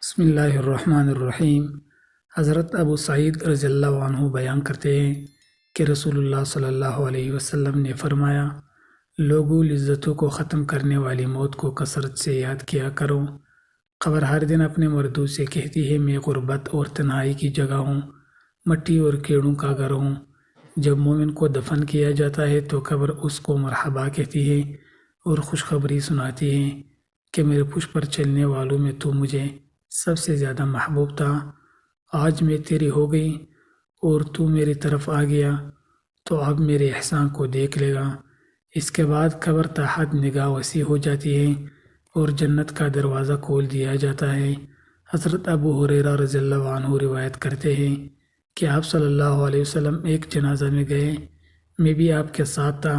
بسم اللہ الرحمن الرحیم۔ حضرت ابو سعید رضی اللہ عنہ بیان کرتے ہیں کہ رسول اللہ صلی اللہ علیہ وسلم نے فرمایا، لوگوں لذتوں کو ختم کرنے والی موت کو کثرت سے یاد کیا کرو۔ قبر ہر دن اپنے مردود سے کہتی ہے، میں غربت اور تنہائی کی جگہ ہوں، مٹی اور کیڑوں کا گھر ہوں۔ جب مومن کو دفن کیا جاتا ہے تو قبر اس کو مرحبا کہتی ہے اور خوشخبری سناتی ہے کہ میرے پشت پر چلنے والوں میں تو مجھے سب سے زیادہ محبوب تھا، آج میں تیری ہو گئی اور تو میری طرف آ گیا، تو اب میرے احسان کو دیکھ لے گا۔ اس کے بعد قبر تا حد نگاہ وسیع ہو جاتی ہے اور جنت کا دروازہ کھول دیا جاتا ہے۔ حضرت ابو ہریرہ رضی اللہ عنہ روایت کرتے ہیں کہ آپ صلی اللہ علیہ وسلم ایک جنازہ میں گئے، میں بھی آپ کے ساتھ تھا۔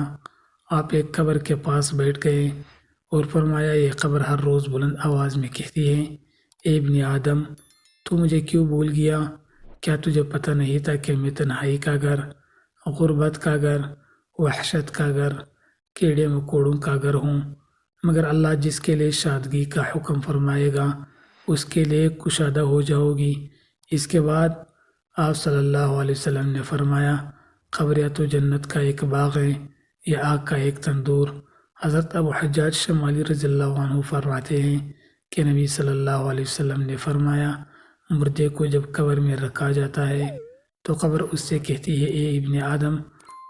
آپ ایک قبر کے پاس بیٹھ گئے اور فرمایا، یہ قبر ہر روز بلند آواز میں کہتی ہے، اے ابن آدم، تو مجھے کیوں بھول گیا؟ کیا تجھے پتہ نہیں تھا کہ میں تنہائی کا گھر، غربت کا گھر، وحشت کا گھر، کیڑے مکوڑوں کا گھر ہوں؟ مگر اللہ جس کے لیے شادگی کا حکم فرمائے گا اس کے لیے کشادہ ہو جاؤ گی۔ اس کے بعد آپ صلی اللہ علیہ وسلم نے فرمایا، قبر یا تو جنت کا ایک باغ ہے یا آگ کا ایک تندور۔ حضرت ابو حجاج شمالی رضی اللہ عنہ فرماتے ہیں کہ نبی صلی اللہ علیہ وسلم نے فرمایا، مردے کو جب قبر میں رکھا جاتا ہے تو قبر اس سے کہتی ہے، اے ابن آدم،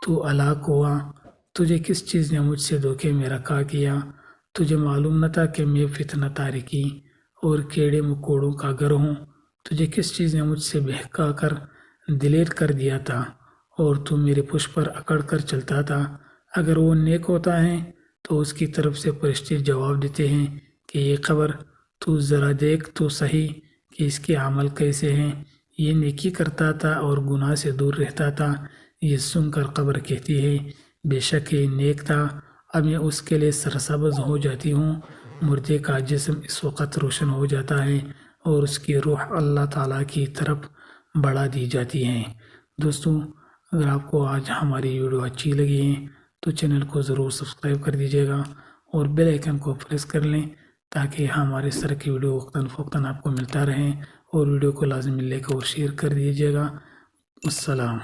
تو ہلاک ہوا، تجھے کس چیز نے مجھ سے دھوکے میں رکھا کیا؟ تجھے معلوم نہ تھا کہ میں فتنہ تاریکی اور کیڑے مکوڑوں کا گھر ہوں؟ تجھے کس چیز نے مجھ سے بہکا کر دلیر کر دیا تھا اور تو میرے پشت پر اکڑ کر چلتا تھا؟ اگر وہ نیک ہوتا ہے تو اس کی طرف سے فرشتے جواب دیتے ہیں کہ یہ قبر تو ذرا دیکھ تو صحیح کہ اس کے عمل کیسے ہیں، یہ نیکی کرتا تھا اور گناہ سے دور رہتا تھا۔ یہ سن کر قبر کہتی ہے، بے شک یہ نیک تھا، اب میں اس کے لیے سرسبز ہو جاتی ہوں۔ مردے کا جسم اس وقت روشن ہو جاتا ہے اور اس کی روح اللہ تعالیٰ کی طرف بڑھا دی جاتی ہے۔ دوستوں، اگر آپ کو آج ہماری ویڈیو اچھی لگی ہے تو چینل کو ضرور سبسکرائب کر دیجیے گا اور بیل آئیکن کو پریس کر لیں تاکہ ہمارے اس طرح کی ویڈیو وقتاً فوقتاً آپ کو ملتا رہیں، اور ویڈیو کو لازمی لائک اور شیئر کر دیجیے گا۔ السلام۔